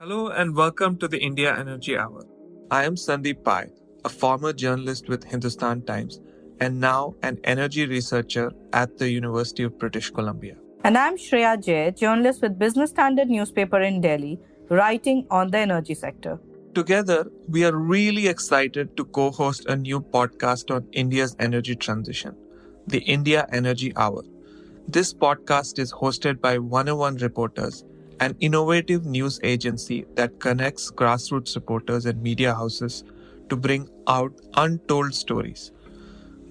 Hello and welcome to the India Energy Hour. I am Sandeep Pai, a former journalist with Hindustan Times and now an energy researcher at the University of British Columbia. And I'm Shreya Jay, journalist with Business Standard newspaper in Delhi, writing on the energy sector. Together, we are really excited to co host a new podcast on India's energy transition, the India Energy Hour. This podcast is hosted by 101 Reporters, an innovative news agency that connects grassroots reporters and media houses to bring out untold stories.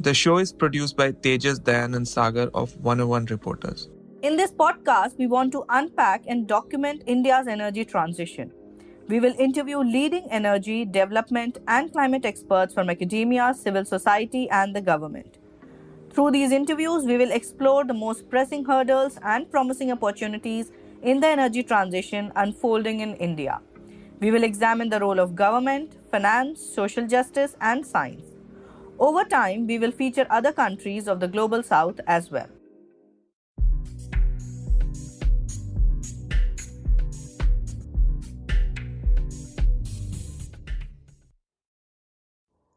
The show is produced by Tejas Dayan and Sagar of 101 Reporters. In this podcast, we want to unpack and document India's energy transition. We will interview leading energy, development, and climate experts from academia, civil society, and the government. Through these interviews, we will explore the most pressing hurdles and promising opportunities in the energy transition unfolding in India. We will examine the role of government, finance, social justice, and science. Over time, we will feature other countries of the global south as well.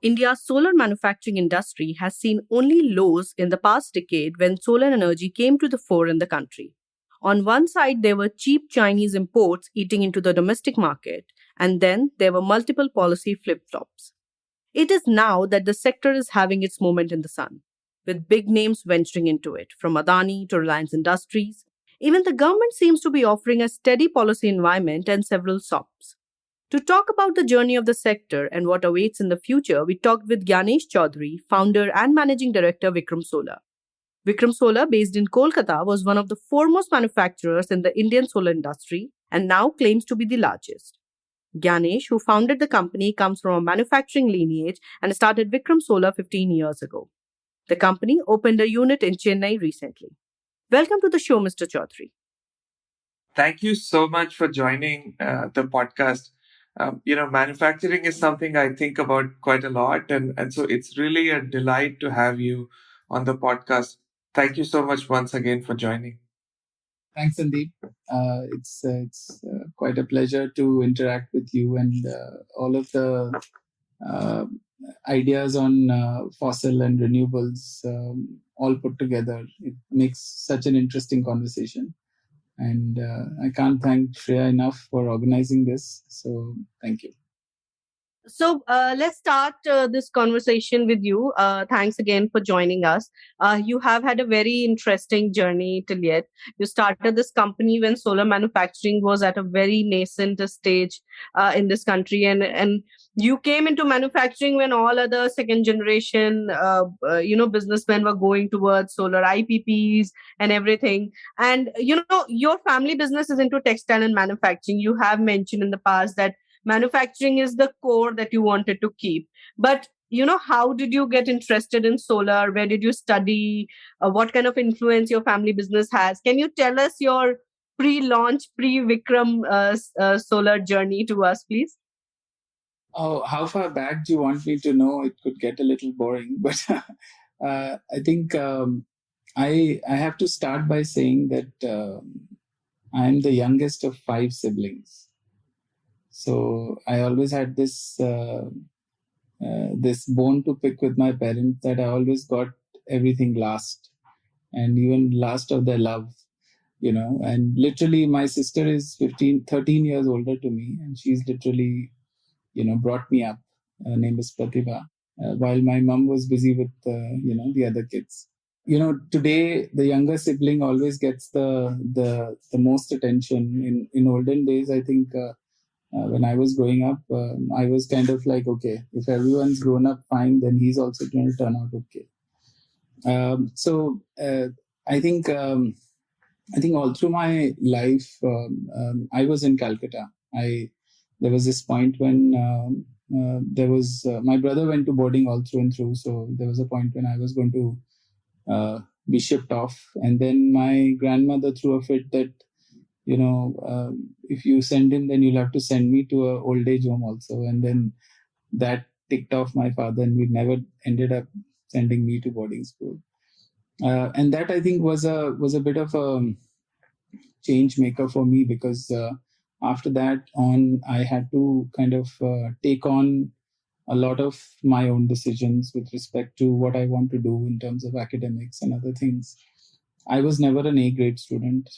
India's solar manufacturing industry has seen only lows in the past decade when solar energy came to the fore in the country. On one side, there were cheap Chinese imports eating into the domestic market, and then there were multiple policy flip flops. It is now that the sector is having its moment in the sun, with big names venturing into it, from Adani to Reliance Industries. Even the government seems to be offering a steady policy environment and several SOPs. To talk about the journey of the sector and what awaits in the future, we talked with Gyanesh Chaudhary, founder and managing director Vikram Solar. Vikram Solar, based in Kolkata, was one of the foremost manufacturers in the Indian solar industry and now claims to be the largest. Gyanesh, who founded the company, comes from a manufacturing lineage and started Vikram Solar 15 years ago. The company opened a unit in Chennai recently. Welcome to the show, Mr. Chaudhary. Thank you so much for joining the podcast. Manufacturing is something I think about quite a lot. And so it's really a delight to have you on the podcast. Thank you so much once again for joining. Thanks, Sandeep. It's quite a pleasure to interact with you and all of the ideas on fossil and renewables all put together. It makes such an interesting conversation. And I can't thank Shreya enough for organizing this. So thank you. So let's start this conversation with you. Thanks again for joining us. You have had a very interesting journey till yet. You started this company when solar manufacturing was at a very nascent stage in this country, and you came into manufacturing when all other second generation businessmen were going towards solar IPPs and everything. And your family business is into textile and manufacturing. You have mentioned in the past that manufacturing is the core that you wanted to keep. But how did you get interested in solar? Where did you study? What kind of influence your family business has? Can you tell us your pre-launch, pre-Vikram solar journey to us, please? Oh, how far back do you want me to know? It could get a little boring, but I think I have to start by saying that I'm the youngest of 5 siblings. So I always had this bone to pick with my parents that I always got everything last, and even last of their love, And literally, my sister is 13 years older to me, and she's literally, brought me up. Her name is Pratibha, while my mom was busy with, the other kids. Today the younger sibling always gets the most attention. In olden days, I think. When I was growing up, I was kind of like, okay, if everyone's grown up fine, then he's also going to turn out okay. I think all through my life, I was in Calcutta. There was this point when my brother went to boarding all through and through. So there was a point when I was going to be shipped off, and then my grandmother threw a fit that, if you send him, then you'll have to send me to a old age home also. And then that ticked off my father, and we never ended up sending me to boarding school. And that, I think, was a bit of a change maker for me, because after that on, I had to kind of take on a lot of my own decisions with respect to what I want to do in terms of academics and other things. I was never an A grade student,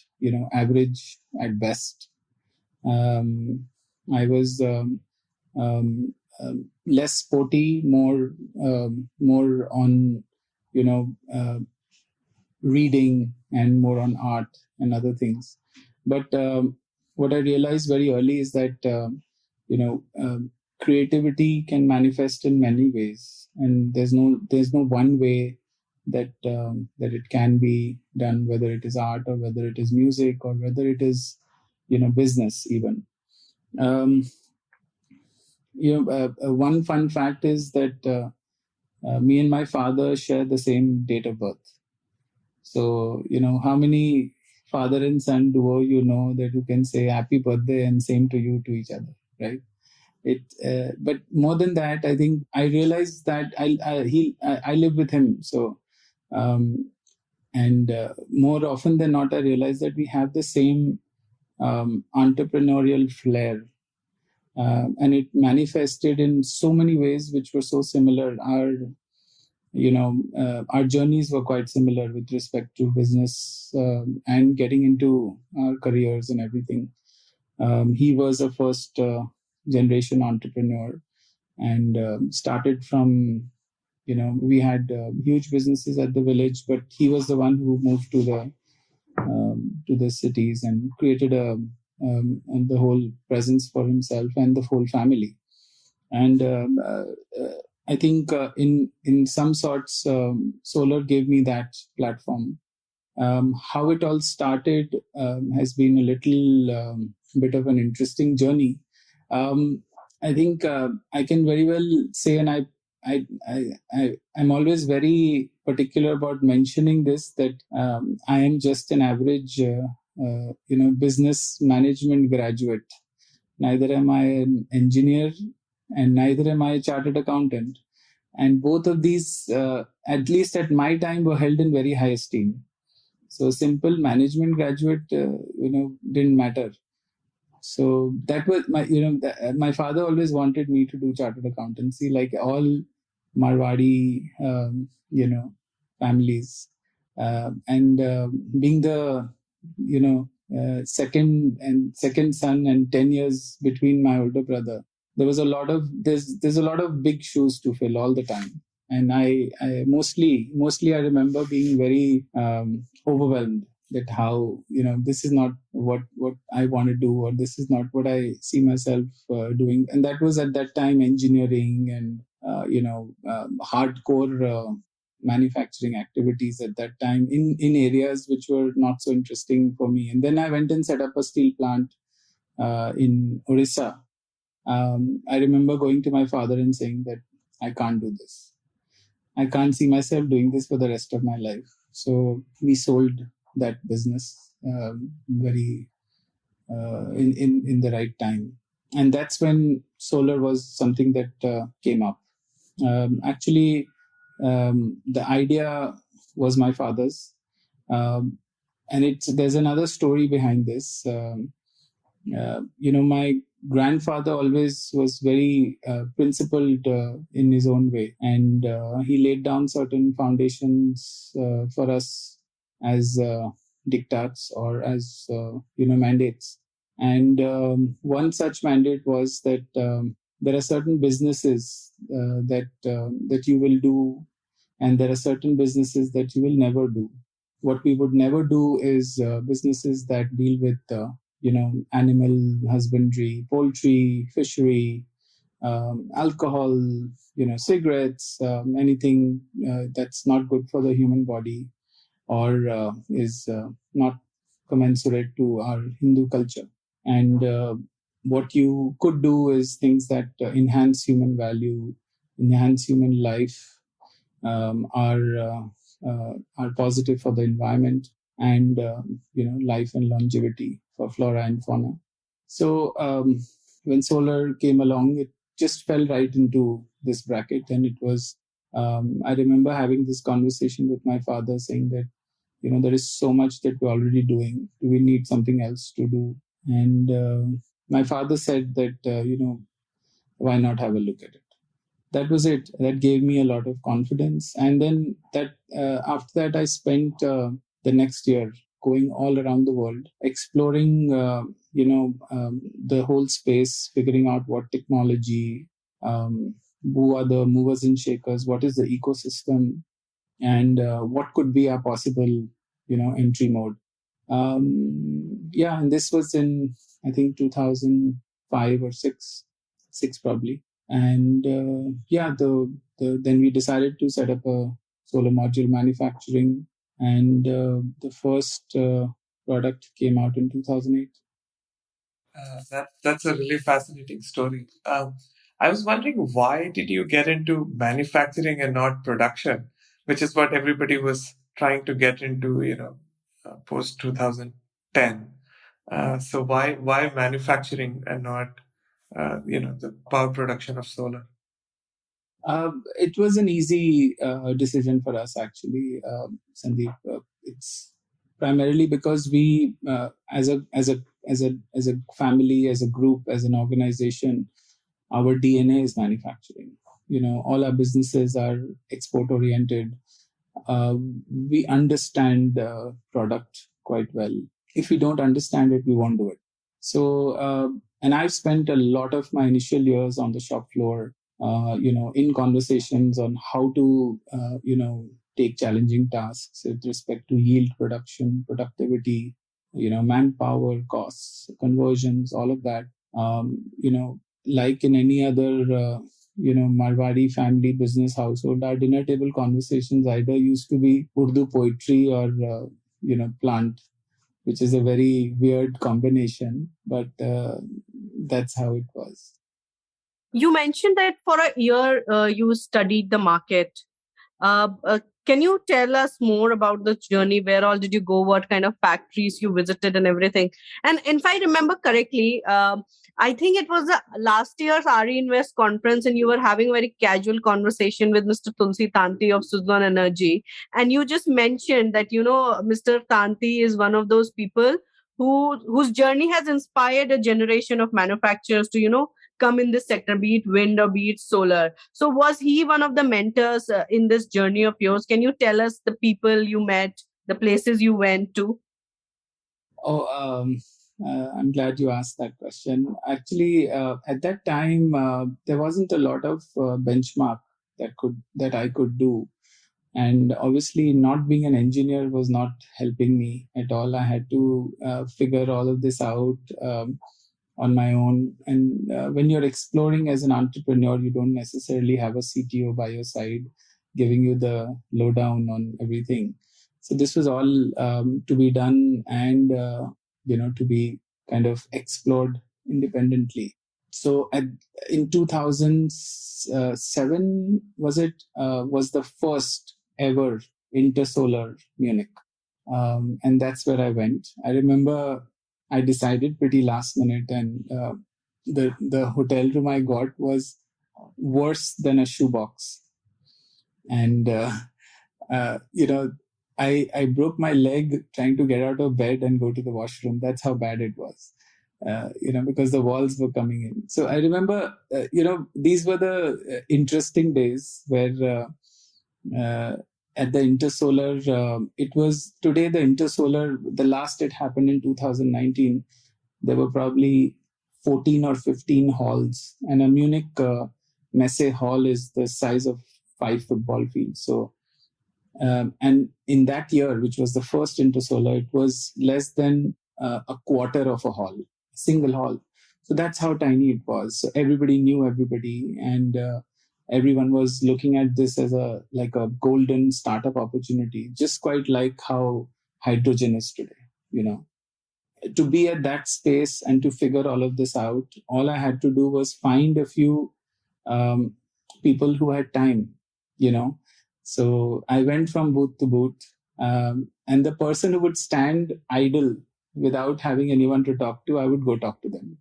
average at best. I was less sporty, more on, reading and more on art and other things. But what I realized very early is that creativity can manifest in many ways, and there's no one way that it can be done, whether it is art or whether it is music or whether it is business even. Um, One fun fact is that me and my father share the same date of birth. So, how many father and son duo that you can say happy birthday and same to you to each other, right? But more than that, I think I realized that I live with him. So, and more often than not, I realized that we have the same entrepreneurial flair. And it manifested in so many ways which were so similar. Our journeys were quite similar with respect to business and getting into our careers and everything. He was a first generation entrepreneur and started from, we had huge businesses at the village, but he was the one who moved to the cities and created the whole presence for himself and the whole family. And I think in some sorts, solar gave me that platform. How it all started has been a little bit of an interesting journey. I think I can very well say, and I'm always very particular about mentioning this, that I am just an average, business management graduate. Neither am I an engineer, and neither am I a chartered accountant. And both of these, at least at my time, were held in very high esteem. So simple management graduate, didn't matter. So that was my father always wanted me to do chartered accountancy, like all Marwadi, families. And being the, second son and 10 years between my older brother, there's a lot of big shoes to fill all the time. And I mostly I remember being very overwhelmed that how this is not what I want to do, or this is not what I see myself doing. And that was at that time engineering and hardcore manufacturing activities at that time in areas which were not so interesting for me. And then I went and set up a steel plant in Orissa. I remember going to my father and saying that I can't do this. I can't see myself doing this for the rest of my life. So we sold that business very in the right time. And that's when solar was something that came up. Actually, the idea was my father's. And there's another story behind this. My grandfather always was very principled in his own way, and he laid down certain foundations for us as diktats or as mandates. And one such mandate was that there are certain businesses that you will do, and there are certain businesses that you will never do. What we would never do is businesses that deal with animal husbandry, poultry, fishery, alcohol, cigarettes, anything that's not good for the human body or is not commensurate to our Hindu culture. And what you could do is things that enhance human value, enhance human life, are positive for the environment, and life and longevity for flora and fauna. So when solar came along, it just fell right into this bracket. And it was I remember having this conversation with my father saying that there is so much that we're already doing. Do we need something else to do? And my father said that, why not have a look at it? That was it. That gave me a lot of confidence. And then after that, I spent the next year going all around the world, exploring, the whole space, figuring out what technology, who are the movers and shakers, what is the ecosystem, and what could be our possible, entry mode. And this was in, I think, 2005 or six probably. And then we decided to set up a solar module manufacturing, and the first product came out in 2008. That's a really fascinating story. I was wondering, why did you get into manufacturing and not production, which is what everybody was trying to get into, post 2010. So why manufacturing and not, the power production of solar? It was an easy decision for us, actually, Sandeep. It's primarily because we, as a family, as a group, as an organization, our DNA is manufacturing. All our businesses are export oriented. We understand the product quite well. If we don't understand it, we won't do it. So, and I've spent a lot of my initial years on the shop floor, in conversations on how to, take challenging tasks with respect to yield production, productivity, manpower, costs, conversions, all of that. Like in any other, Marwari family business household, our dinner table conversations either used to be Urdu poetry or, plant, which is a very weird combination, but that's how it was. You mentioned that for a year you studied the market. Can you tell us more about the journey? Where all did you go? What kind of factories you visited and everything? And if I remember correctly, I think it was the last year's RE Invest conference, and you were having a very casual conversation with Mr. Tulsi Tanti of Suzlon Energy. And you just mentioned that, Mr. Tanti is one of those people whose journey has inspired a generation of manufacturers to, come in this sector, be it wind or be it solar. So was he one of the mentors in this journey of yours? Can you tell us the people you met, the places you went to? I'm glad you asked that question. Actually, at that time, there wasn't a lot of benchmark that I could do. And obviously, not being an engineer was not helping me at all. I had to figure all of this out on my own. And when you're exploring as an entrepreneur, you don't necessarily have a CTO by your side giving you the lowdown on everything. So this was all to be done and, to be kind of explored independently. So in 2007, was the first ever Intersolar Munich. And that's where I went. I remember I decided pretty last minute, and the hotel room I got was worse than a shoebox. And, I broke my leg trying to get out of bed and go to the washroom. That's how bad it was. Because the walls were coming in. So I remember, these were the interesting days where at the Intersolar, it was today the Intersolar, the last it happened in 2019, there were probably 14 or 15 halls. And a Munich Messe hall is the size of 5 football fields. So, and in that year, which was the first Intersolar, it was less than a quarter of a hall, single hall. So that's how tiny it was. So everybody knew everybody, and everyone was looking at this as a golden startup opportunity, just quite like how hydrogen is today. To be at that space and to figure all of this out, all I had to do was find a few people who had time. So I went from booth to booth, and the person who would stand idle without having anyone to talk to, I would go talk to them.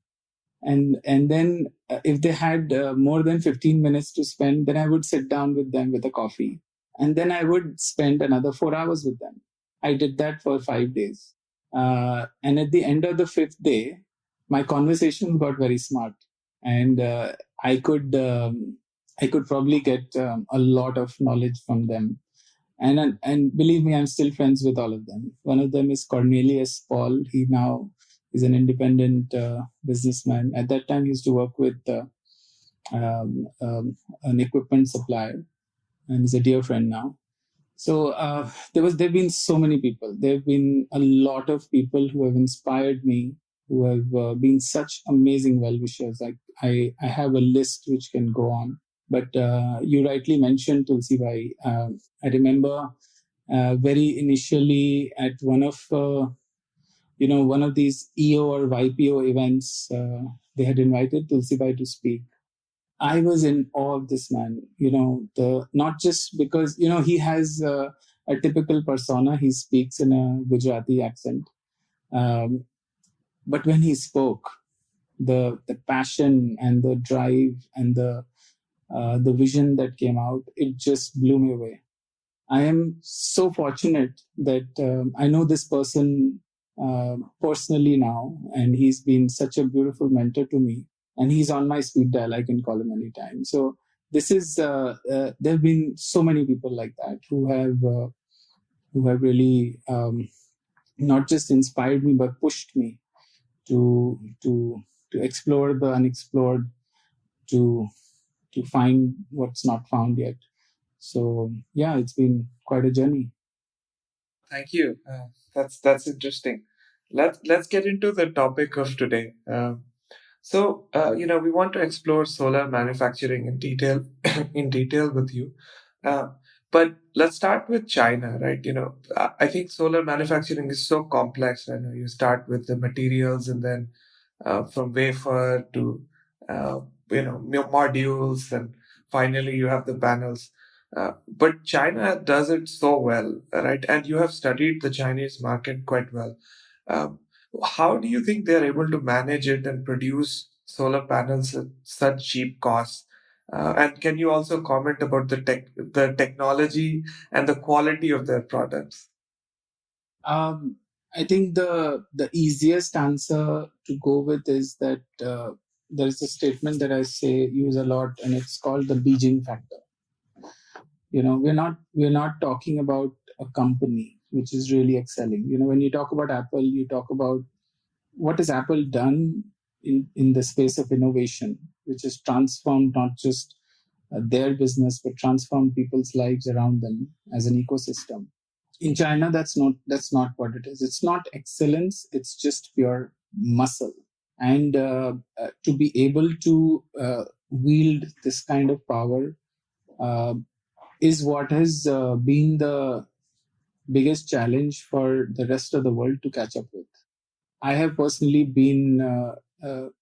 And then if they had more than 15 minutes to spend, then I would sit down with them with a coffee. And then I would spend another 4 hours with them. I did that for 5 days. And at the end of the 5th day, I would my conversations got very smart, and I could probably get a lot of knowledge from them. And believe me, I'm still friends with all of them. One of them is Cornelius Paul. He now is an independent businessman. At that time, he used to work with an equipment supplier, and he's a dear friend now. So there've been so many people. There've been a lot of people who have inspired me, who have been such amazing well wishers. Like I have a list which can go on. But you rightly mentioned Tulsi Bhai. I remember very initially at one of these EO or YPO events, they had invited Tulsi Bhai to speak. I was in awe of this man. Not just because he has a typical persona. He speaks in a Gujarati accent, um, but when he spoke, the passion and the drive and the vision that came out, it just blew me away. I am so fortunate that I know this person personally now, and he's been such a beautiful mentor to me. And he's on my speed dial. I can call him anytime. So this is there have been so many people like that who have really not just inspired me but pushed me to to explore the unexplored, to find what's not found yet. So yeah, it's been quite a journey. Thank you. That's interesting. Let's get into the topic of today. We want to explore solar manufacturing in detail, in detail with you. Uh, but let's start with China, right? I think solar manufacturing is so complex. I know you start with the materials, and then from wafer to uh, modules, and finally you have the panels. But China does it so well, right? And you have studied the Chinese market quite well. Um, how do you think they're able to manage it and produce solar panels at such cheap costs? And can you also comment about the technology and the quality of their products? Um, I think the easiest answer to go with is that there is a statement that I say use a lot, and it's called the Beijing factor. We're not talking about a company which is really excelling. When you talk about Apple, you talk about what has Apple done in the space of innovation, which has transformed not just their business but transformed people's lives around them as an ecosystem. In China, that's not what it is. It's not excellence. It's just pure muscle. And to be able to wield this kind of power uh, is what has been the biggest challenge for the rest of the world to catch up with. I have personally been to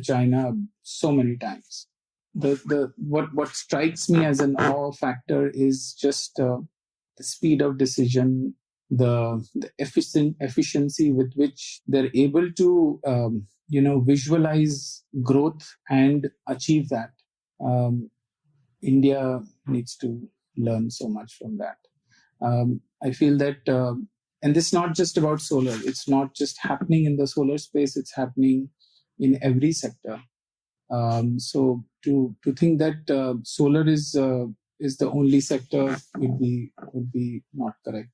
China so many times. What strikes me as an awe factor is just the speed of decision, the efficiency with which they're able to visualize growth and achieve that. India needs to learn so much from that. I feel that, and this is not just about solar. It's not just happening in the solar space. It's happening in every sector. So to think that solar is the only sector would be not correct.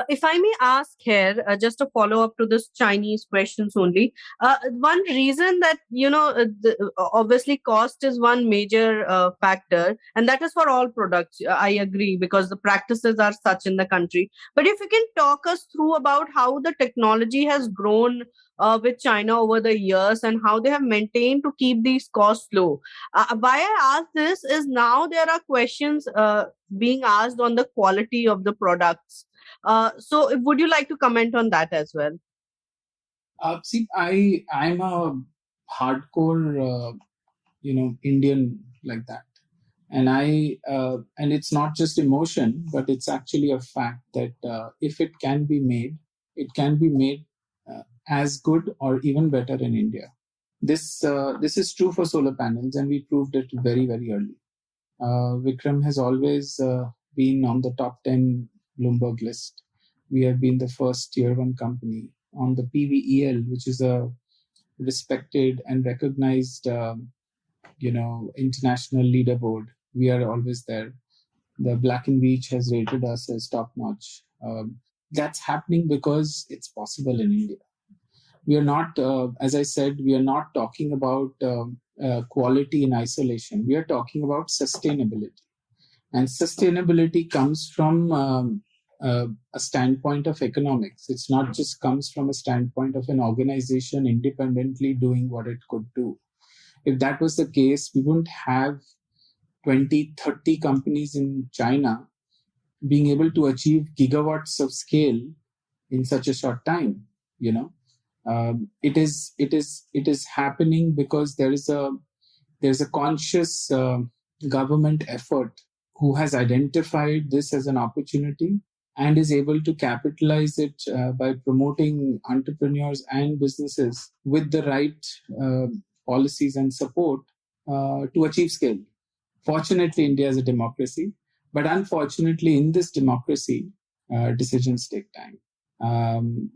If I may ask here, just a follow up to this Chinese questions only. One reason that, obviously cost is one major factor, and that is for all products. I agree, because the practices are such in the country. But if you can talk us through about how the technology has grown with China over the years, and how they have maintained to keep these costs low. Why I ask this is now there are questions being asked on the quality of the products. So would you like to comment on that as well? See, I'm a hardcore Indian like that, and and it's not just emotion, but it's actually a fact that if it can be made, it can be made as good or even better in India. This is true for solar panels, and we proved it very very early. Vikram has always been on the top 10 Bloomberg list. We have been the first tier one company on the PVEL, which is a respected and recognized, international leaderboard. We are always there. The Black and Veatch has rated us as top notch. That's happening because it's possible in India. We are not, as I said, we are not talking about quality in isolation. We are talking about sustainability. And sustainability comes from a standpoint of economics. It's not just comes from a standpoint of an organization independently doing what it could do. If that was the case, we wouldn't have 20, 30 companies in China being able to achieve gigawatts of scale in such a short time. It is happening because there's a conscious government effort who has identified this as an opportunity and is able to capitalize it by promoting entrepreneurs and businesses with the right policies and support to achieve scale. Fortunately, India is a democracy, but unfortunately, in this democracy, decisions take time.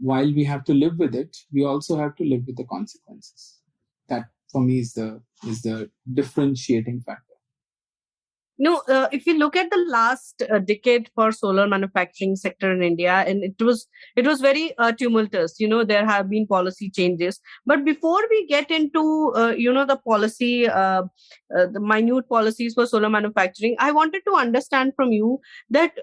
While we have to live with it, we also have to live with the consequences. That, for me, is the differentiating factor. If you look at the last decade for solar manufacturing sector in India, and it was very tumultuous. There have been policy changes, but before we get into the policy, the minute policies for solar manufacturing, I wanted to understand from you that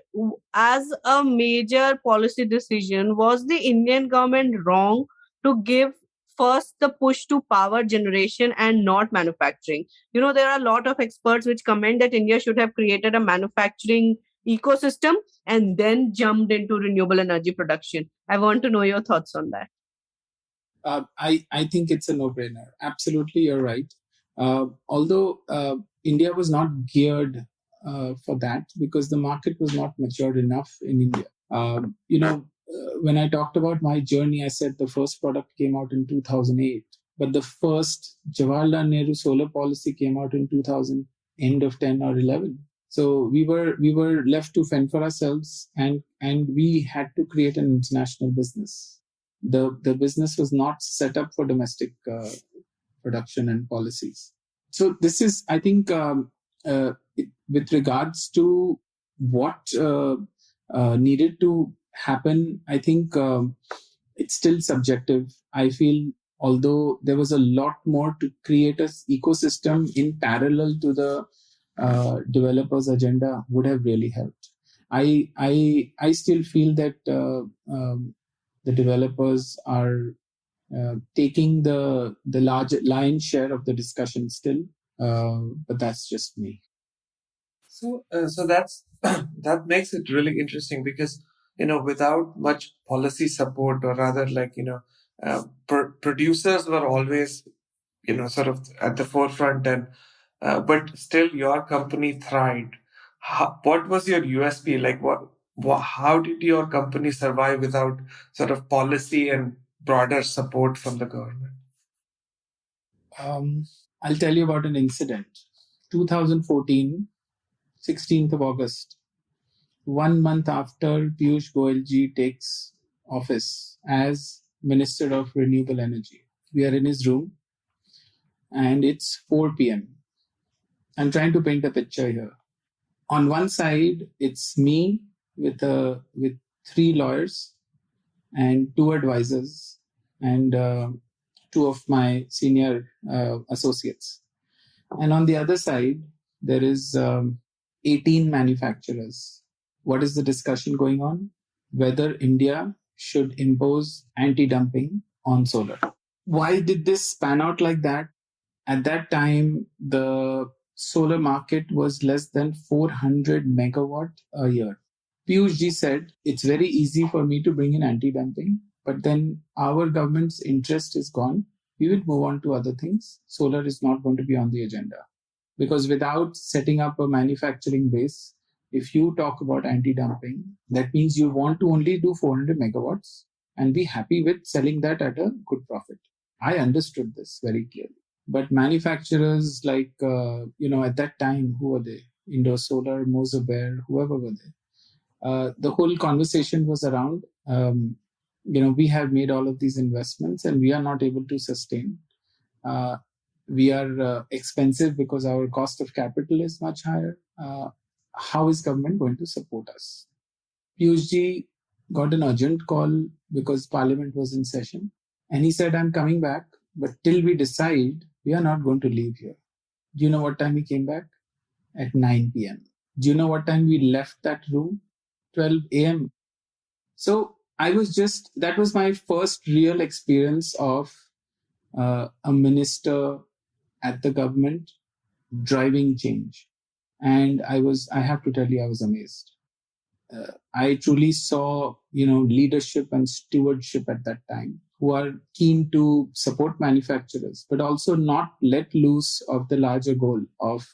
as a major policy decision, was the Indian government wrong to give first the push to power generation and not manufacturing? There are a lot of experts which comment that India should have created a manufacturing ecosystem and then jumped into renewable energy production. I want to know your thoughts on that. I think it's a no-brainer. Absolutely, you're right. Although India was not geared for that because the market was not matured enough in India. When I talked about my journey, I said the first product came out in 2008, but the first Jawaharlal Nehru solar policy came out in 2000, end of 10 or 11. So we were left to fend for ourselves, and we had to create an international business. The business was not set up for domestic production and policies. So this is, I think, with regards to what needed to happen, I think it's still subjective. I feel although there was a lot more to create an ecosystem in parallel to the developers' agenda would have really helped. I still feel that the developers are taking the lion's share of the discussion still, but that's just me. So that's that makes it really interesting because without much policy support, or rather, producers were always sort of at the forefront, and but still your company thrived. What was your USP? Like how did your company survive without sort of policy and broader support from the government? I'll tell you about an incident. 2014, 16th of August, 1 month after Piyush Goyal ji takes office as Minister of Renewable Energy. We are in his room and it's 4 p.m. I'm trying to paint a picture here. On one side, it's me with 3 lawyers and 2 advisors and 2 of my senior associates. And on the other side, there is 18 manufacturers. What is the discussion going on? Whether India should impose anti-dumping on solar. Why did this pan out like that? At that time, the solar market was less than 400 megawatt a year. Piyush ji said, it's very easy for me to bring in anti-dumping, but then our government's interest is gone. We will move on to other things. Solar is not going to be on the agenda. Because without setting up a manufacturing base, if you talk about anti-dumping, that means you want to only do 400 megawatts and be happy with selling that at a good profit. I understood this very clearly. But manufacturers like, at that time, who were they? Indo Solar, Moser Bear, whoever were they. The whole conversation was around we have made all of these investments and we are not able to sustain. We are expensive because our cost of capital is much higher. How is government going to support us? Piyush got an urgent call because Parliament was in session, and he said, "I'm coming back, but till we decide, we are not going to leave here." Do you know what time he came back? At 9 p.m. Do you know what time we left that room? 12 a.m. So that was my first real experience of a minister at the government driving change. And I have to tell you, I was amazed. I truly saw, leadership and stewardship at that time, who are keen to support manufacturers, but also not let loose of the larger goal of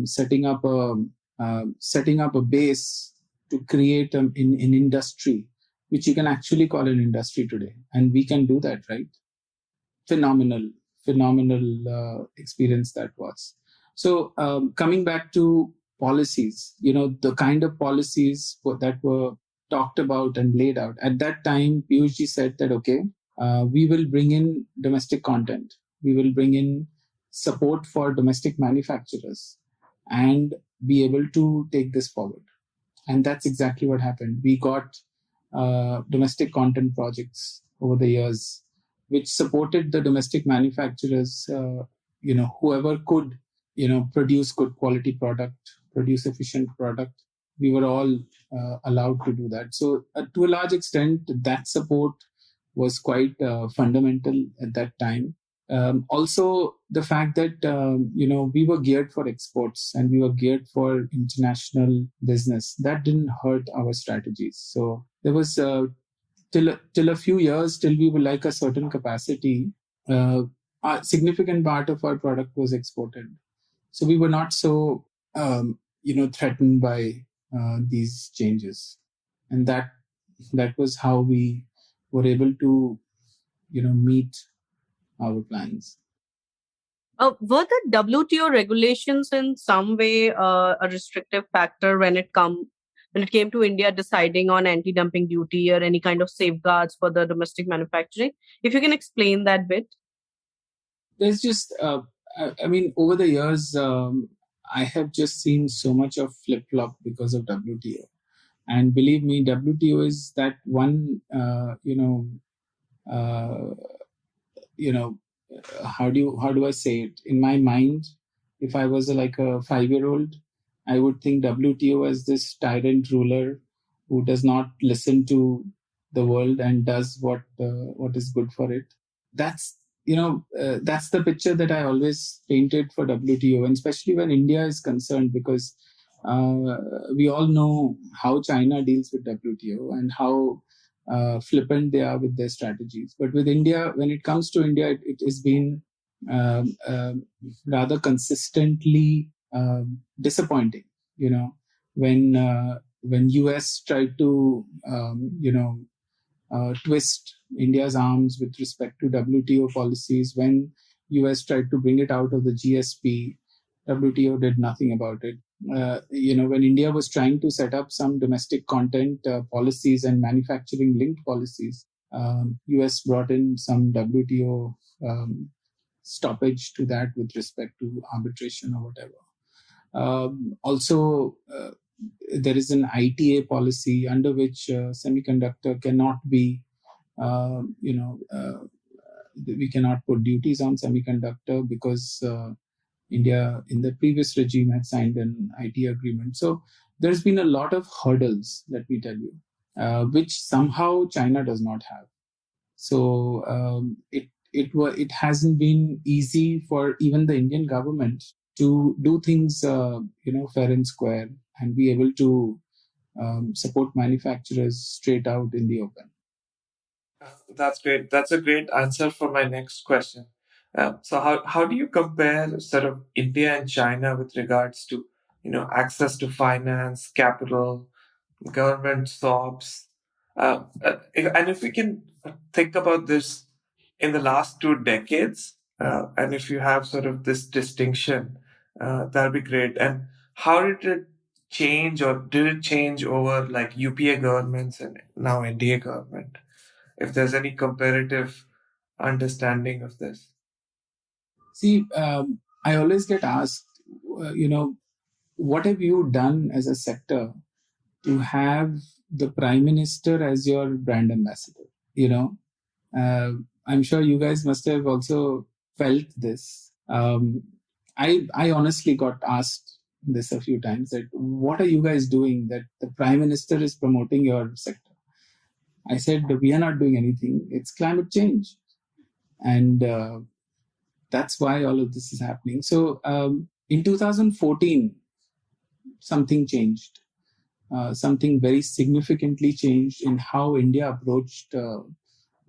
setting up a base to create an industry, which you can actually call an industry today, and we can do that, right? Phenomenal, phenomenal experience that was. So coming back to policies, the kind of policies that were talked about and laid out at that time, Piyush said that, okay, we will bring in domestic content, we will bring in support for domestic manufacturers and be able to take this forward. And that's exactly what happened. We got domestic content projects over the years, which supported the domestic manufacturers, whoever could, produce good quality product, produce efficient product. We were all allowed to do that. So to a large extent, that support was quite fundamental at that time. Also, the fact that we were geared for exports and we were geared for international business, that didn't hurt our strategies. So there was till a few years till we were like a certain capacity. A significant part of our product was exported, so we were not so threatened by these changes, and that was how we were able to meet our plans. Were the WTO regulations in some way a restrictive factor when it came to India deciding on anti-dumping duty or any kind of safeguards for the domestic manufacturing? If you can explain that bit. There's just, I mean, over the years, I have just seen so much of flip flop because of WTO. And believe me, WTO is that one, how do I say it? In my mind, if I was like a 5-year-old, I would think WTO as this tyrant ruler who does not listen to the world and does what is good for it. That's that's the picture that I always painted for WTO, and especially when India is concerned, because we all know how China deals with WTO and how flippant they are with their strategies. But with India, when it comes to India, it has been rather consistently disappointing. When US tried to twist India's arms with respect to WTO policies, when US tried to bring it out of the GSP, WTO did nothing about it. When India was trying to set up some domestic content policies and manufacturing linked policies, US brought in some WTO stoppage to that with respect to arbitration or whatever. Also, there is an ITA policy under which semiconductor cannot be, we cannot put duties on semiconductor because India in the previous regime had signed an IT agreement. So there's been a lot of hurdles, let me tell you, which somehow China does not have. So it hasn't been easy for even the Indian government to do things, fair and square and be able to support manufacturers straight out in the open. That's great. That's a great answer for my next question. So how do you compare sort of India and China with regards to access to finance, capital, government SOPs, and if we can think about this in the last 2 decades, and if you have sort of this distinction, that'd be great. And how did it change, or did it change over like UPA governments and now NDA government? if there's any comparative understanding of this. See, I always get asked, what have you done as a sector to have the Prime Minister as your brand ambassador? I'm sure you guys must have also felt this. I honestly got asked this a few times, that what are you guys doing that the Prime Minister is promoting your sector? I said, we are not doing anything. It's climate change. And that's why all of this is happening. So in 2014, something changed. Something very significantly changed in how India approached the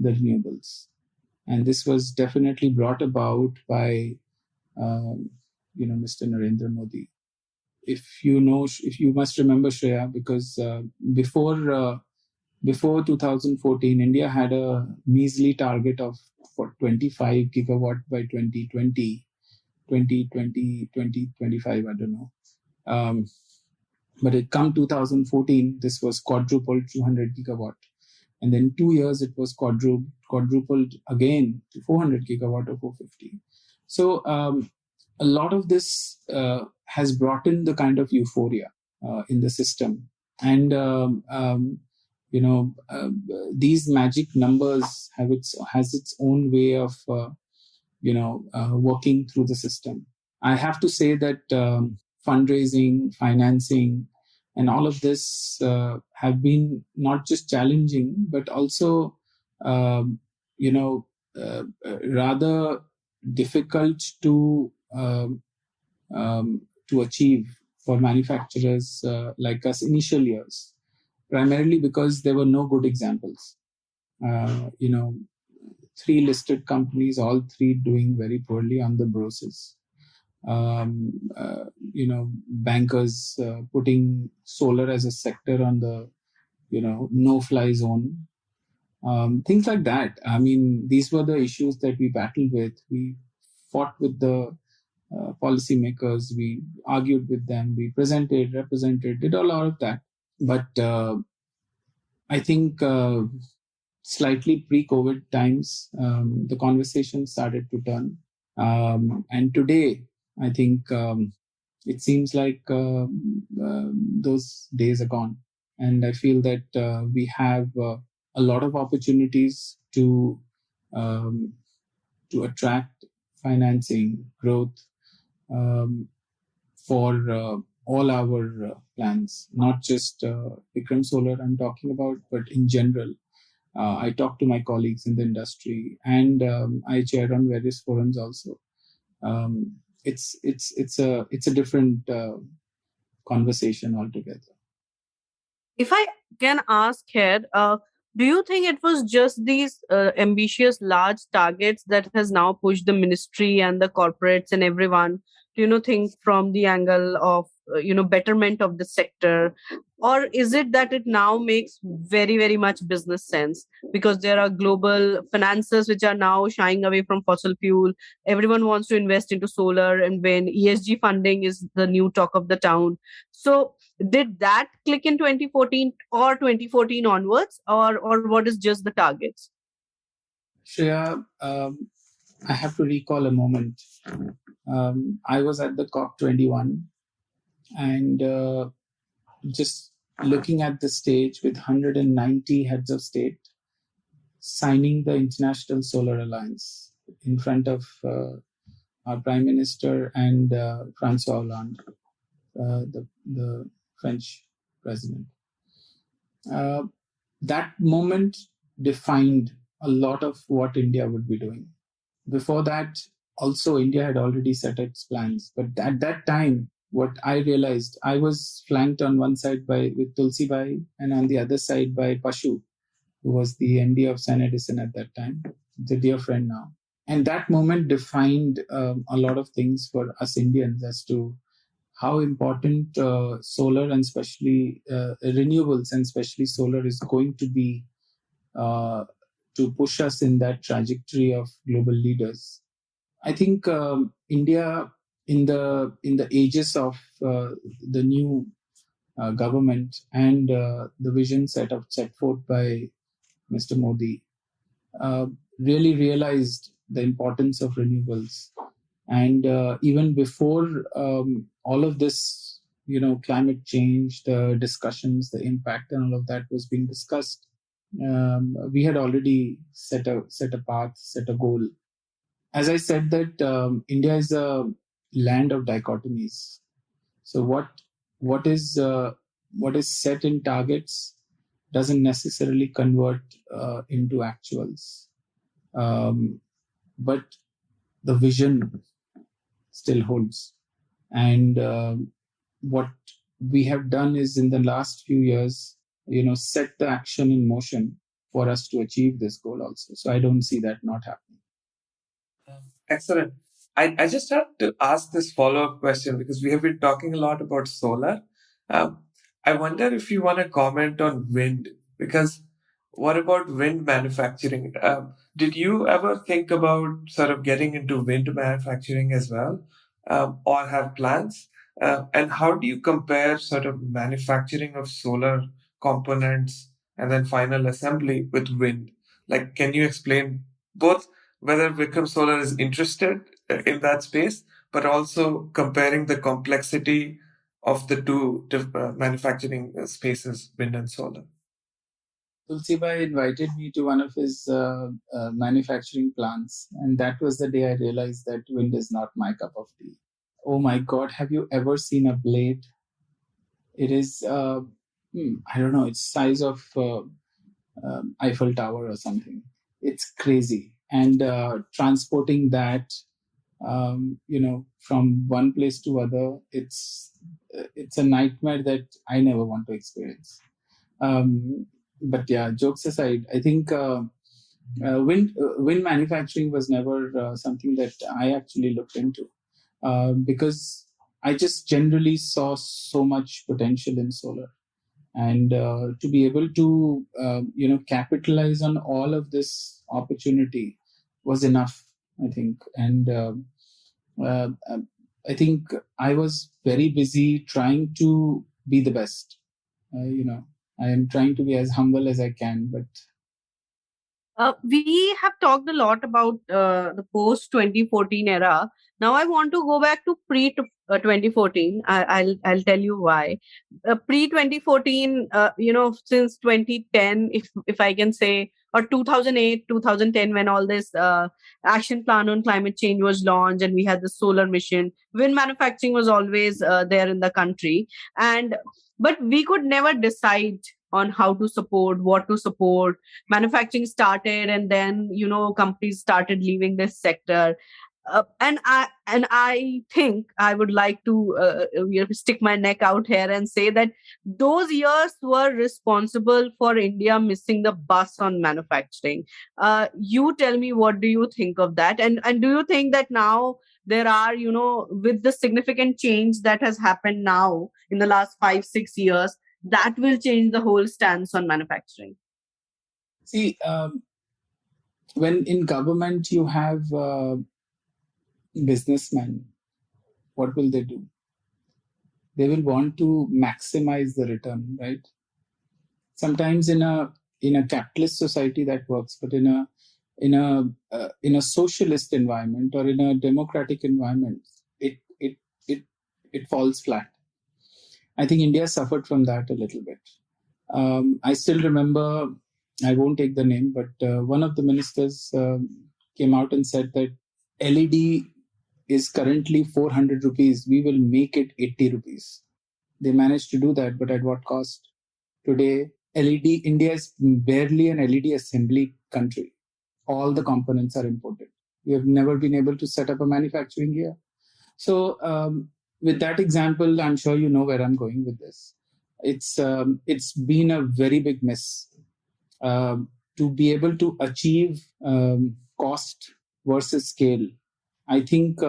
renewables. And this was definitely brought about by, Mr. Narendra Modi. If you must remember, Shreya, because before 2014, India had a measly target of 25 gigawatt by 2020, 2025, I don't know. But it come 2014, this was quadrupled 200 gigawatt. And then 2 years, it was quadrupled again to 400 gigawatt or 450. So a lot of this has brought in the kind of euphoria in the system. And, these magic numbers has its own way of, working through the system. I have to say that fundraising, financing, and all of this have been not just challenging, but also, rather difficult to achieve for manufacturers like us initial years, primarily because there were no good examples. 3 listed companies, all 3 doing very poorly on the broses. Bankers putting solar as a sector on the, no-fly zone. Things like that. I mean, these were the issues that we battled with. We fought with the policymakers. We argued with them. We represented, did a lot of that. But I think slightly pre-COVID times, the conversation started to turn. And today, I think it seems like those days are gone. And I feel that we have a lot of opportunities to attract financing, growth for all our plans, not just Vikram Solar I'm talking about, but in general. I talk to my colleagues in the industry, and I chair on various forums also. It's a different conversation altogether. If I can ask here, do you think it was just these ambitious large targets that has now pushed the ministry and the corporates and everyone to think from the angle of betterment of the sector, or is it that it now makes very very much business sense because there are global finances which are now shying away from fossil fuel? Everyone wants to invest into solar, and when ESG funding is the new talk of the town. So did that click in 2014 or 2014 onwards, or what is just the targets? Shreya, I have to recall a moment. I was at the COP21 and just looking at the stage with 190 heads of state signing the International Solar Alliance in front of our Prime Minister and Francois Hollande, the French president. That moment defined a lot of what India would be doing. Before that, also India had already set its plans. But at that time, what I realized, I was flanked on one side with Tulsi Bai and on the other side by Pashu, who was the MD of Sun Edison at that time, the dear friend now. And that moment defined a lot of things for us Indians as to how important solar and especially renewables and especially solar is going to be to push us in that trajectory of global leaders. I think India, in the ages of the new government and the vision set forth by Mr. Modi, really realized the importance of renewables. And even before all of this, climate change, the discussions, the impact, and all of that was being discussed, we had already set a path, set a goal. As I said, that India is a land of dichotomies. So what is set in targets doesn't necessarily convert into actuals, but the vision still holds. And what we have done is, in the last few years, set the action in motion for us to achieve this goal also. So I don't see that not happening. Excellent. I just have to ask this follow-up question because we have been talking a lot about solar. Um, I wonder if you want to comment on wind, because what about wind manufacturing? Did you ever think about sort of getting into wind manufacturing as well, or have plans? And how do you compare sort of manufacturing of solar components and then final assembly with wind? Like, can you explain both whether Vikram Solar is interested in that space, but also comparing the complexity of the two manufacturing spaces, wind and solar? Tulsibai invited me to one of his manufacturing plants, and that was the day I realized that wind is not my cup of tea. Oh my God, have you ever seen a blade? It is, I don't know, it's size of Eiffel Tower or something. It's crazy. And transporting that, from one place to other, it's a nightmare that I never want to experience. But yeah, jokes aside, I think wind manufacturing was never something that I actually looked into, because I just generally saw so much potential in solar. And to be able to capitalize on all of this opportunity was enough, I think. And uh, I think I was very busy trying to be the best. I am trying to be as humble as I can, but We have talked a lot about the post 2014 era. Now I want to go back to pre 2014. I'll tell you why. Pre 2014, since 2010, if I can say, or 2008, 2010, when all this action plan on climate change was launched, and we had the solar mission, wind manufacturing was always there in the country, and but we could never decide on how to support, what to support. Manufacturing started, and then companies started leaving this sector. And I think I would like to stick my neck out here and say that those years were responsible for India missing the bus on manufacturing. You tell me, what do you think of that? And do you think that now there are, with the significant change that has happened now in the last 5-6 years, that will change the whole stance on manufacturing? see, when in government you have businessmen, what will they do? They will want to maximize the return, right? Sometimes in a capitalist society that works, but in a socialist environment or in a democratic environment, it falls flat. I think India suffered from that a little bit. I still remember, I won't take the name, but one of the ministers came out and said that LED is currently 400 rupees. We will make it 80 rupees. They managed to do that, but at what cost? Today, India is barely an LED assembly country. All the components are imported. We have never been able to set up a manufacturing here. So, with that example, I'm sure you know where I'm going with this. It's been a very big miss to be able to achieve cost versus scale. I think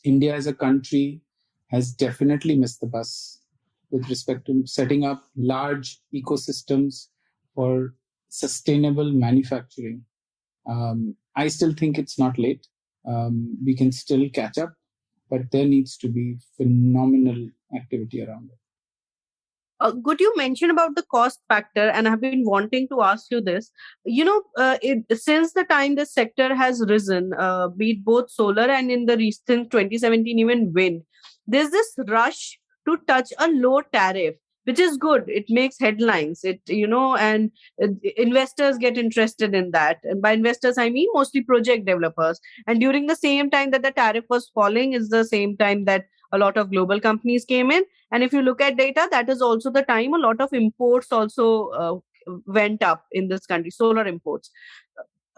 India as a country has definitely missed the bus with respect to setting up large ecosystems for sustainable manufacturing. I still think it's not late. We can still catch up, but there needs to be phenomenal activity around it. Good, you mentioned about the cost factor, and I've been wanting to ask you this. Since the time this sector has risen, be it both solar and in the recent 2017, even wind, there's this rush to touch a low tariff, which is good. It makes headlines. And investors get interested in that. And by investors, I mean mostly project developers. And during the same time that the tariff was falling, is the same time that a lot of global companies came in, and if you look at data, that is also the time a lot of imports also went up in this country, solar imports.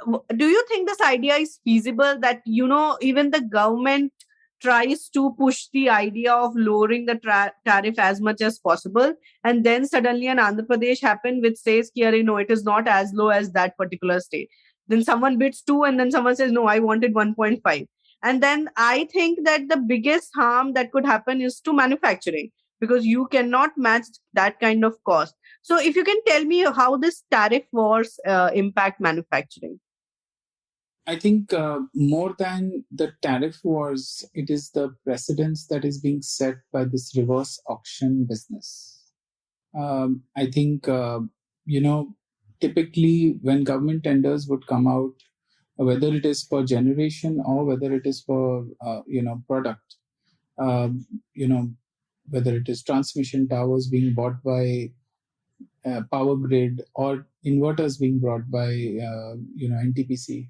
Do you think this idea is feasible, that, even the government tries to push the idea of lowering the tariff as much as possible, and then suddenly an Andhra Pradesh happened which says, no, it is not as low as that particular state. Then someone bids 2 and then someone says, no, I wanted 1.5. And then I think that the biggest harm that could happen is to manufacturing, because you cannot match that kind of cost. So if you can tell me how this tariff wars impact manufacturing. I think more than the tariff wars, it is the precedence that is being set by this reverse auction business. I think, typically when government tenders would come out, whether it is for generation or whether it is for, product, whether it is transmission towers being bought by power grid or inverters being brought by, NTPC,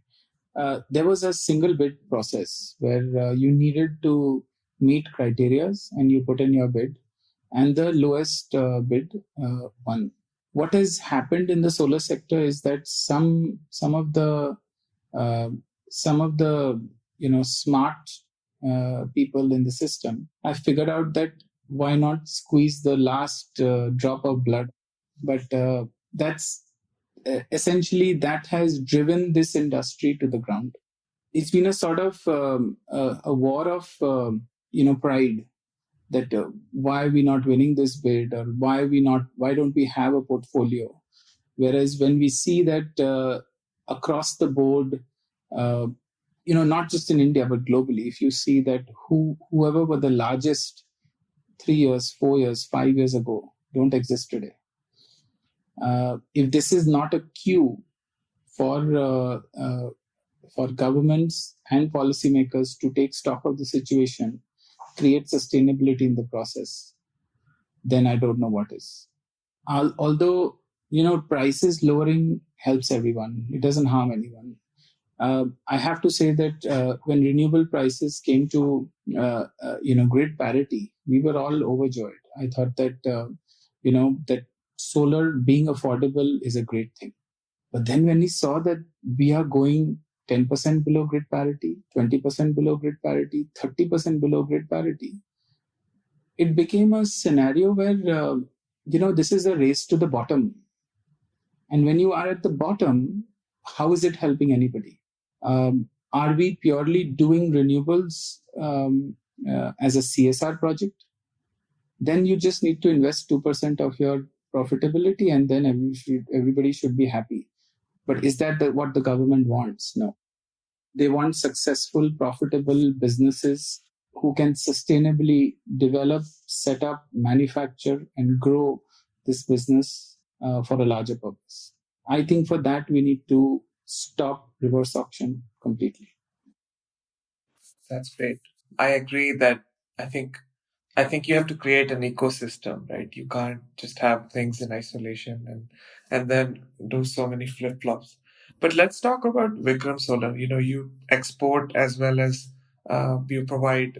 there was a single bid process where you needed to meet criterias and you put in your bid, and the lowest bid won. What has happened in the solar sector is that some of the smart people in the system have figured out that why not squeeze the last drop of blood. But that's essentially that has driven this industry to the ground. It's been a sort of a war of pride, that why are we not winning this bid, or why don't we have a portfolio. Whereas when we see that across the board, not just in India but globally, if you see that whoever were the largest 3 years, 4 years, 5 years ago don't exist today. If this is not a cue for governments and policymakers to take stock of the situation, create sustainability in the process, then I don't know what is. Although, prices lowering helps everyone, it doesn't harm anyone. I have to say that when renewable prices came to, grid parity, we were all overjoyed. I thought that, that solar being affordable is a great thing. But then when we saw that we are going 10% below grid parity, 20% below grid parity, 30% below grid parity, it became a scenario where, this is a race to the bottom. And when you are at the bottom, how is it helping anybody? Are we purely doing renewables as a CSR project? Then you just need to invest 2% of your profitability and then everybody should be happy. But is that what the government wants? No. They want successful, profitable businesses who can sustainably develop, set up, manufacture, and grow this business for a larger purpose. I think for that, we need to stop reverse auction completely. That's great. I agree that I think you have to create an ecosystem, right? You can't just have things in isolation and then do so many flip flops. But let's talk about Vikram Solar. You export as well as you provide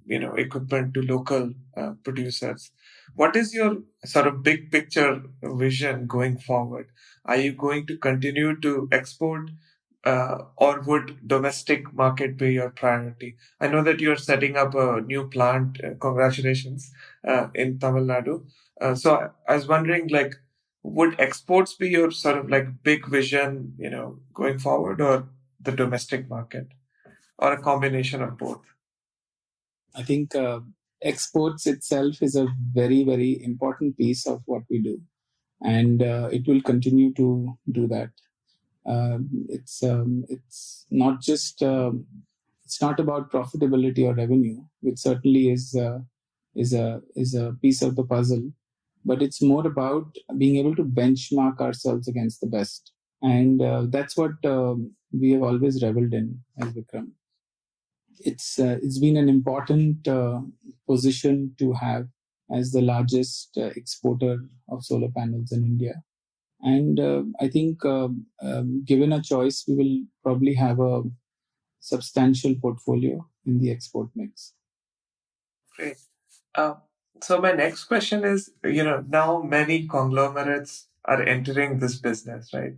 equipment to local producers. What is your sort of big picture vision going forward? Are you going to continue to export? Or would domestic market be your priority? I know that you're setting up a new plant. Congratulations in Tamil Nadu. So I was wondering, would exports be your sort of big vision, going forward, or the domestic market, or a combination of both? I think exports itself is a very, very important piece of what we do, and it will continue to do that. It's not just it's not about profitability or revenue, which certainly is a piece of the puzzle. but it's more about being able to benchmark ourselves against the best. And that's what we have always reveled in as Vikram. It's been an important position to have as the largest exporter of solar panels in India. And I think given a choice, we will probably have a substantial portfolio in the export mix. Great. Uh, so my next question is, now many conglomerates are entering this business, right?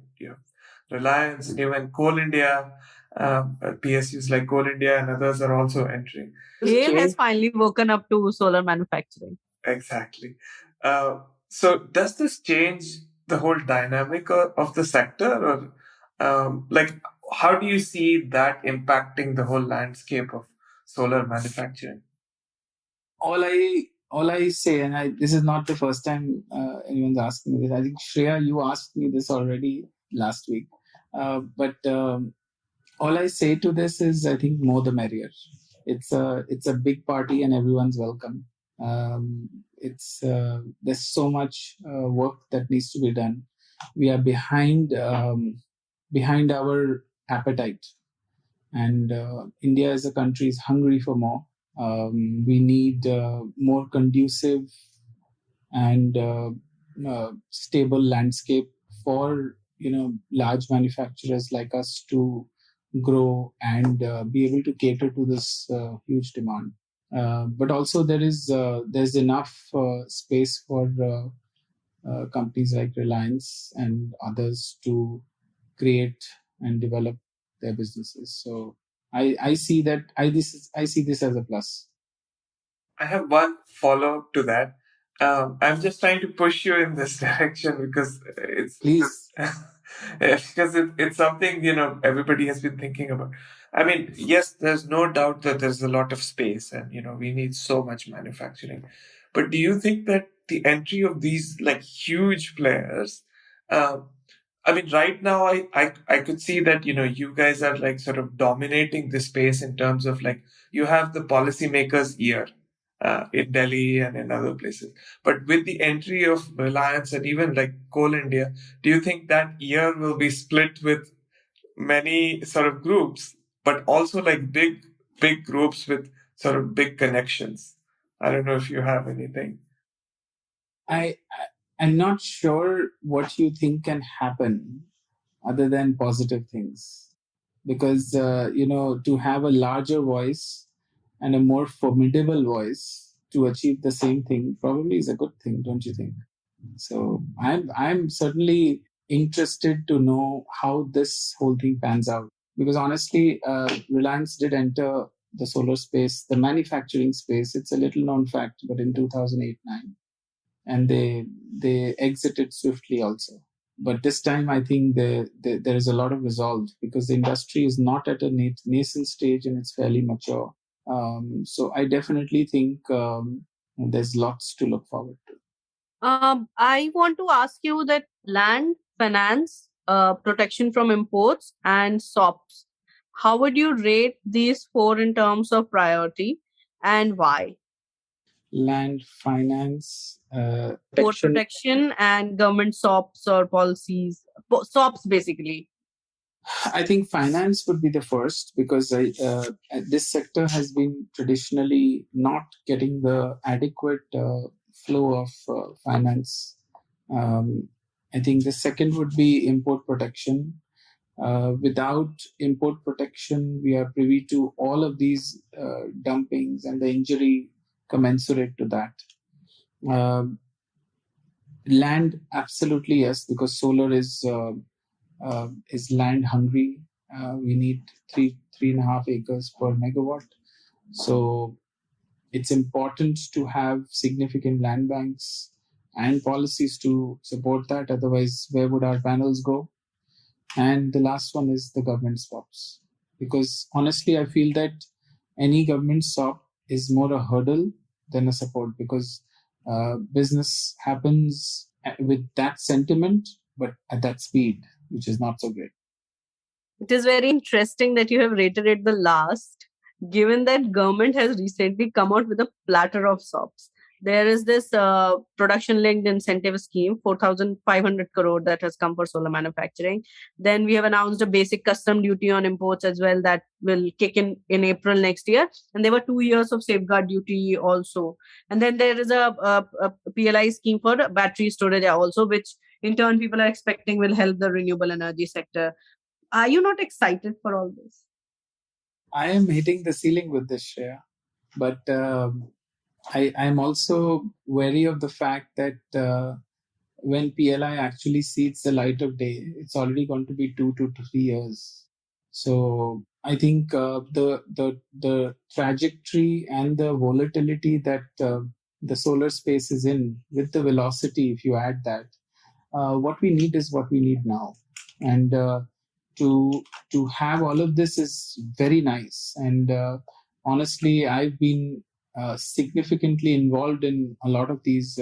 Reliance, even Coal India, PSUs like Coal India and others are also entering. GAIL has finally woken up to solar manufacturing. Exactly. So does this change the whole dynamic of the sector, or like how do you see that impacting the whole landscape of solar manufacturing? All I say, and this is not the first time anyone's asking me this. I think Shreya, you asked me this already last week. But all I say to this is, I think more the merrier. It's a big party and everyone's welcome. It's There's so much work that needs to be done. We are behind our appetite, and India as a country is hungry for more. We need more conducive and stable landscape for large manufacturers like us to grow and be able to cater to this huge demand. But also there's enough space for companies like Reliance and others to create and develop their businesses. So I see that I see this as a plus. I have one follow up to that. I'm just trying to push you in this direction because it's Please. because it's something everybody has been thinking about. I mean, yes, there's no doubt that there's a lot of space, and we need so much manufacturing. But do you think that the entry of these like huge players? Um, I mean, right now, I could see that you guys are like sort of dominating the space in terms of like you have the policymakers' ear in Delhi and in other places. But with the entry of Reliance and even like Coal India, do you think that year will be split with many sort of groups, but also like big groups with sort of big connections? I don't know if you have anything. I'm not sure what you think can happen other than positive things, because to have a larger voice and a more formidable voice to achieve the same thing probably is a good thing, don't you think? So I'm certainly interested to know how this whole thing pans out, because honestly, Reliance did enter the solar space, the manufacturing space. It's a little known fact, but in 2008-9, and they exited swiftly also. But this time, I think there is a lot of resolve, because the industry is not at a nascent stage and it's fairly mature. So I definitely think there's lots to look forward to. I want to ask you that land, finance, protection from imports, and SOPs. How would you rate these four in terms of priority, and why? Land, finance, Port protection and government SOPs or policies. SOPs basically. I think finance would be the first, because this sector has been traditionally not getting the adequate flow of finance. I think the second would be import protection. Without import protection, we are privy to all of these dumpings and the injury commensurate to that. Land, absolutely yes, because solar is land hungry. We need 3.5 acres per megawatt. So it's important to have significant land banks and policies to support that. Otherwise, where would our panels go? And the last one is the government SOPs. Because honestly, I feel that any government SOP is more a hurdle than a support, because business happens with that sentiment, but at that speed, which is not so great. It is very interesting that you have rated it the last, given that government has recently come out with a platter of SOPs. There is this production linked incentive scheme, 4,500 crore that has come for solar manufacturing. Then we have announced a basic custom duty on imports as well that will kick in April next year. And there were 2 years of safeguard duty also. And then there is a PLI scheme for battery storage also, which in turn people are expecting will help the renewable energy sector. Are you not excited for all this? I am hitting the ceiling with this, Shreya. But I'm also wary of the fact that when PLI actually sees the light of day, it's already going to be 2 to 3 years. So I think the trajectory and the volatility that the solar space is in, with the velocity, if you add that, what we need is what we need now, and to have all of this is very nice. And honestly, I've been significantly involved in a lot of these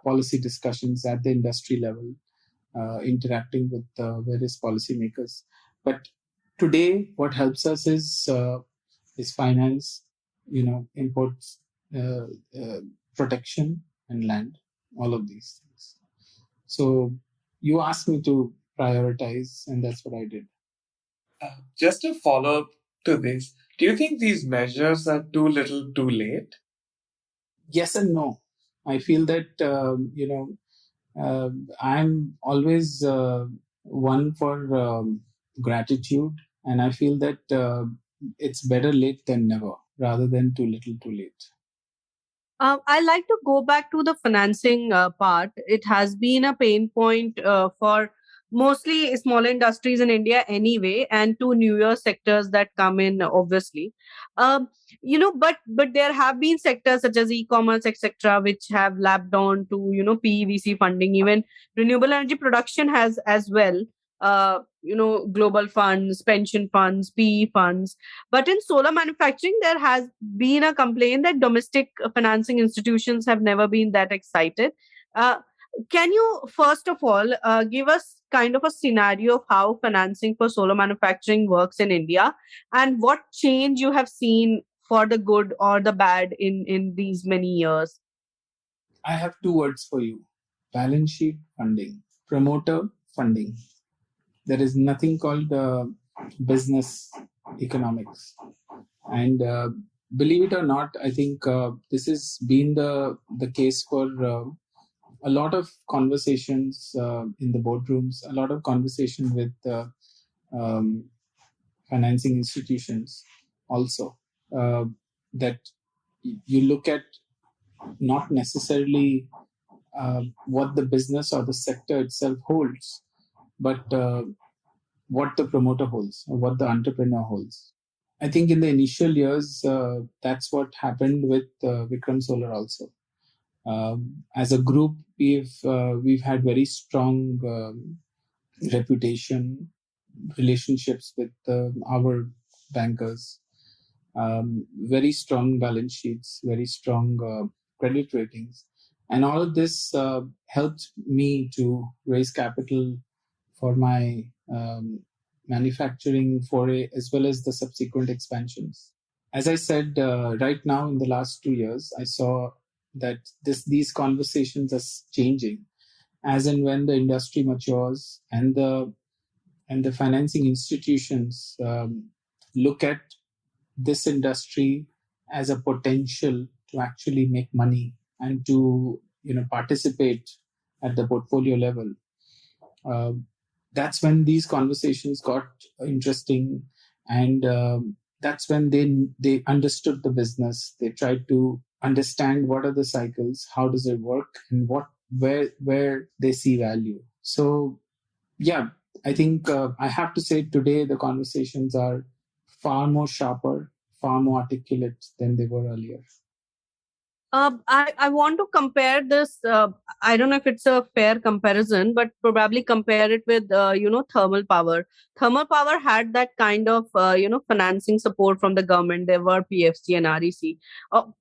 policy discussions at the industry level, interacting with various policymakers. But today, what helps us is finance, imports, protection, and land. All of these things. So you asked me to prioritize, and that's what I did. Just a follow up to this, do you think these measures are too little too late? Yes and no. I feel that I'm always one for gratitude, and I feel that it's better late than never, rather than too little too late. I like to go back to the financing part. It has been a pain point for mostly small industries in India anyway, and two newer sectors that come in obviously. But there have been sectors such as e-commerce, etc., which have lapped on to PEVC funding. Even renewable energy production has as well. Global funds, pension funds, PE funds. But in solar manufacturing, there has been a complaint that domestic financing institutions have never been that excited. Uh, can you, first of all, give us kind of a scenario of how financing for solar manufacturing works in India and what change you have seen for the good or the bad in these many years? I have two words for you: balance sheet funding, promoter funding. There is nothing called business economics. And believe it or not, I think this has been the case for a lot of conversations in the boardrooms, a lot of conversation with um, financing institutions also. That you look at not necessarily what the business or the sector itself holds, but what the promoter holds or what the entrepreneur holds. I think in the initial years, that's what happened with Vikram Solar also. As a group, we've had very strong reputation, relationships with our bankers, very strong balance sheets, very strong credit ratings, and all of this helped me to raise capital for my manufacturing foray as well as the subsequent expansions. As I said, right now in the last 2 years, I saw that these conversations are changing as and when the industry matures and the financing institutions look at this industry as a potential to actually make money and to participate at the portfolio level. Uh, that's when these conversations got interesting, and that's when they understood the business. They tried to understand what are the cycles, how does it work, and where they see value. So yeah, I think I have to say today the conversations are far more sharper, far more articulate than they were earlier. I want to compare this. I don't know if it's a fair comparison, but probably compare it with, thermal power. Thermal power had that kind of, financing support from the government. There were PFC and REC.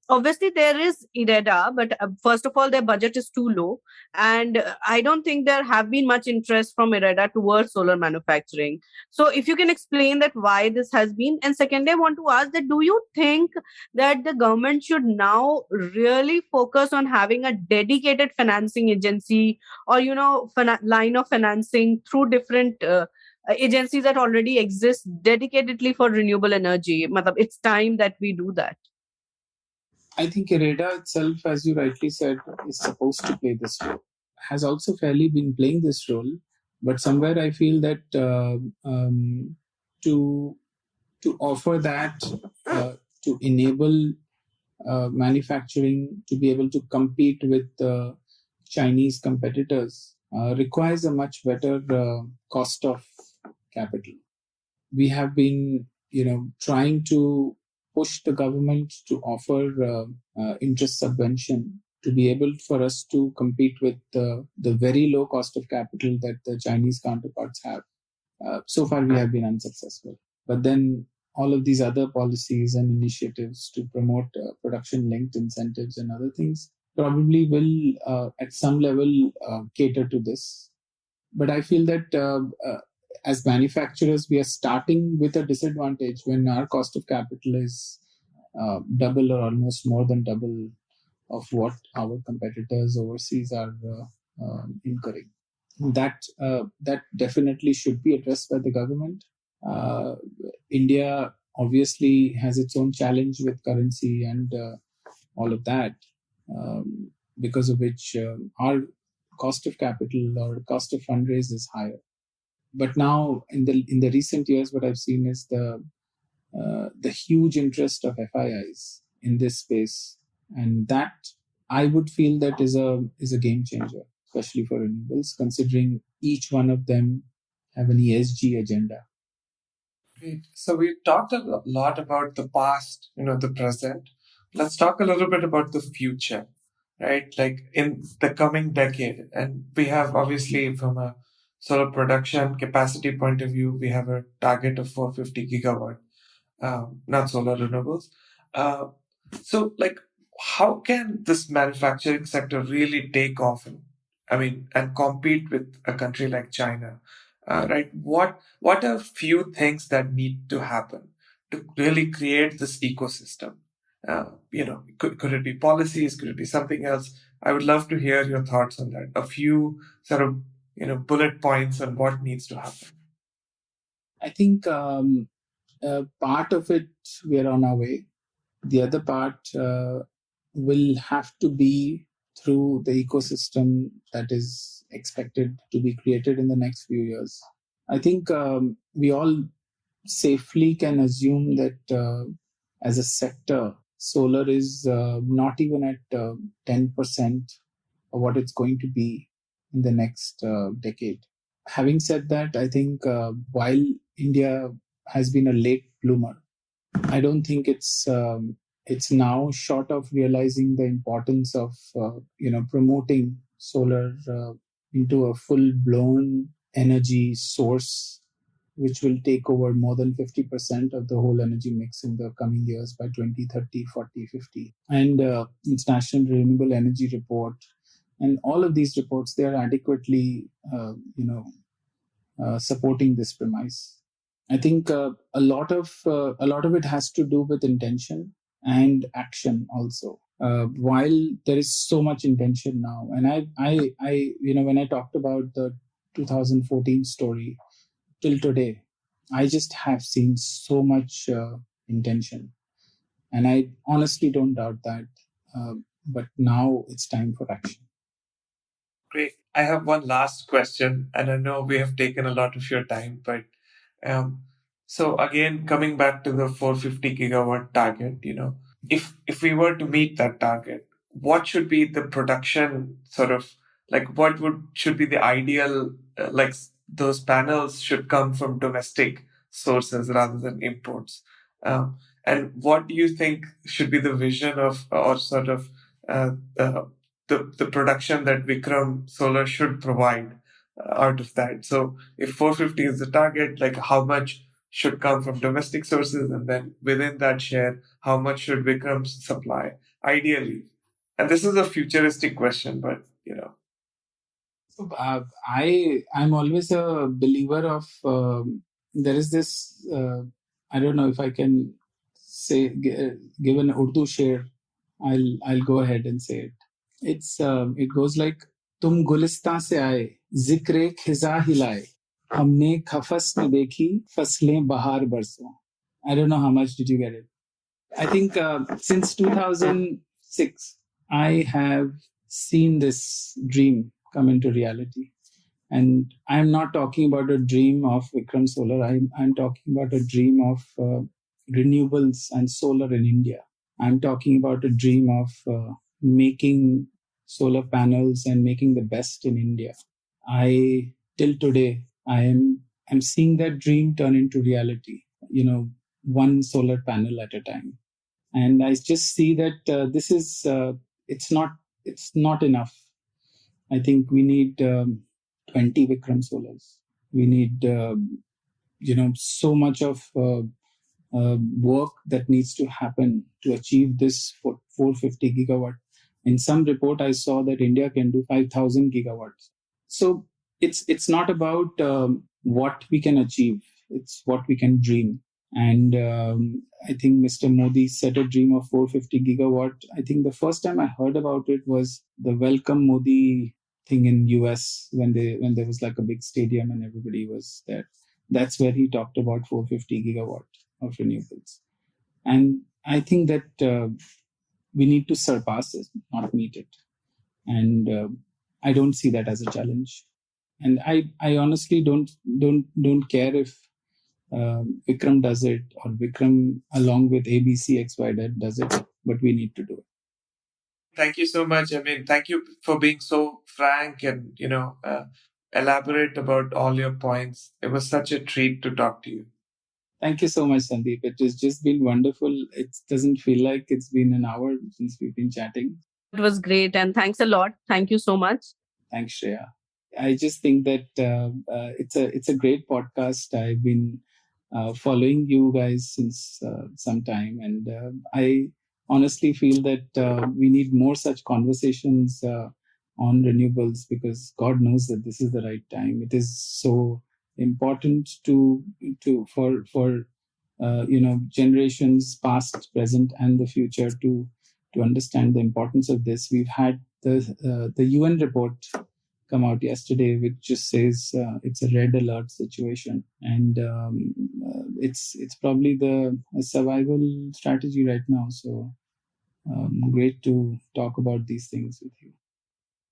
Obviously, there is IREDA, but first of all, their budget is too low. And I don't think there have been much interest from IREDA towards solar manufacturing. So if you can explain that why this has been. And secondly, I want to ask that do you think that the government should now really focus on having a dedicated financing agency, or line of financing through different agencies that already exist dedicatedly for renewable energy. Matlab, it's time that we do that. I think IREDA itself, as you rightly said, is supposed to play this role, has also fairly been playing this role. But somewhere I feel that to offer that, to enable manufacturing to be able to compete with Chinese competitors requires a much better cost of capital. We have been, trying to push the government to offer interest subvention to be able for us to compete with the very low cost of capital that the Chinese counterparts have. So far, we have been unsuccessful. But then all of these other policies and initiatives to promote production-linked incentives and other things probably will, at some level, cater to this. But I feel that as manufacturers, we are starting with a disadvantage when our cost of capital is double or almost more than double of what our competitors overseas are incurring. That definitely should be addressed by the government. India obviously has its own challenge with currency and all of that, because of which our cost of capital or cost of fundraise is higher. But now in the recent years, what I've seen is the huge interest of FIIs in this space, and that I would feel that is a game changer, especially for renewables, considering each one of them have an ESG agenda. Great. So we've talked a lot about the past, the present. Let's talk a little bit about the future, right? Like in the coming decade. And we have obviously from a solar production capacity point of view, we have a target of 450 gigawatt, not solar renewables. Uh, so like, how can this manufacturing sector really take off and compete with a country like China? Right? What are few things that need to happen to really create this ecosystem? Could it be policies? Could it be something else? I would love to hear your thoughts on that. A few sort of bullet points on what needs to happen. I think part of it we are on our way. The other part will have to be through the ecosystem that is expected to be created in the next few years. I think we all safely can assume that as a sector, solar is not even at 10% of what it's going to be in the next decade. Having said that, I think while India has been a late bloomer, I don't think it's now short of realizing the importance of promoting solar into a full blown energy source, which will take over more than 50% of the whole energy mix in the coming years by 2030, 40, 50. And International Renewable Energy Report and all of these reports, they are adequately supporting this premise. I think a lot of it has to do with intention and action also. While there is so much intention now, and I when I talked about the 2014 story till today, I just have seen so much intention, and I honestly don't doubt that. But now it's time for action. Great. I have one last question, and I know we have taken a lot of your time, but so again, coming back to the 450 gigawatt target, if we were to meet that target, what should be the production sort of like? What should be the ideal those panels should come from domestic sources rather than imports. And what do you think should be the vision of or sort of uh, the production that Vikram Solar should provide out of that? So if 450 is the target, like how much should come from domestic sources, and then within that share, how much should Vikram supply ideally? And this is a futuristic question, but So, I'm always a believer of there is this I don't know if I can say give an Urdu share I'll go ahead and say it. It goes like, तुम गुलिस्तां से आए, जिक्रे खिजा हिलाए, हमने खफस में देखी फसलें बहार बरसों. I don't know how much did you get it. I think since 2006, I have seen this dream come into reality. And I'm not talking about a dream of Vikram Solar. I'm talking about a dream of renewables and solar in India. I'm talking about a dream of making solar panels and making the best in India. Till today, I'm seeing that dream turn into reality. One solar panel at a time, and I just see that this is it's not enough. I think we need 20 Vikram Solars. We need so much of work that needs to happen to achieve this 450 gigawatt. In some report, I saw that India can do 5,000 gigawatts. So it's not about what we can achieve; it's what we can dream. And I think Mr. Modi set a dream of 450 gigawatt. I think the first time I heard about it was the Welcome Modi thing in US when there was like a big stadium and everybody was there. That's where he talked about 450 gigawatt of renewables. And I think that we need to surpass it, not meet it. And I don't see that as a challenge. And I honestly don't care if Vikram does it or Vikram along with ABC XYZ does it, but we need to do it. Thank you so much. I mean, thank you for being so frank and, elaborate about all your points. It was such a treat to talk to you. Thank you so much, Sandeep. It has just been wonderful. It doesn't feel like it's been an hour since we've been chatting. It was great, and thanks a lot. Thank you so much. Thanks, Shreya. I just think that it's a great podcast. I've been following you guys since some time, and I honestly feel that we need more such conversations on renewables, because God knows that this is the right time. It is so important for generations past, present, and the future to understand the importance of this. We've had the UN report come out yesterday, which just says it's a red alert situation, and it's probably the survival strategy right now. So great to talk about these things with you.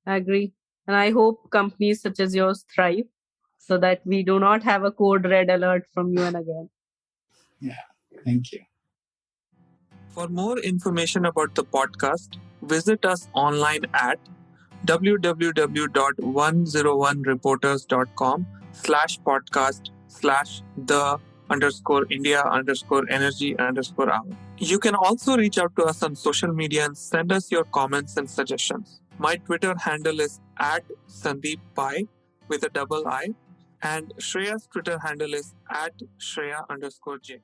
I agree, and I hope companies such as yours thrive, so that we do not have a code red alert from UN again. Yeah, thank you. For more information about the podcast, visit us online at www.101reporters.com/podcast/the_India_energy_hour. You can also reach out to us on social media and send us your comments and suggestions. My Twitter handle is at Sandeep Pai with a double I, and Shreya's Twitter handle is at Shreya_J.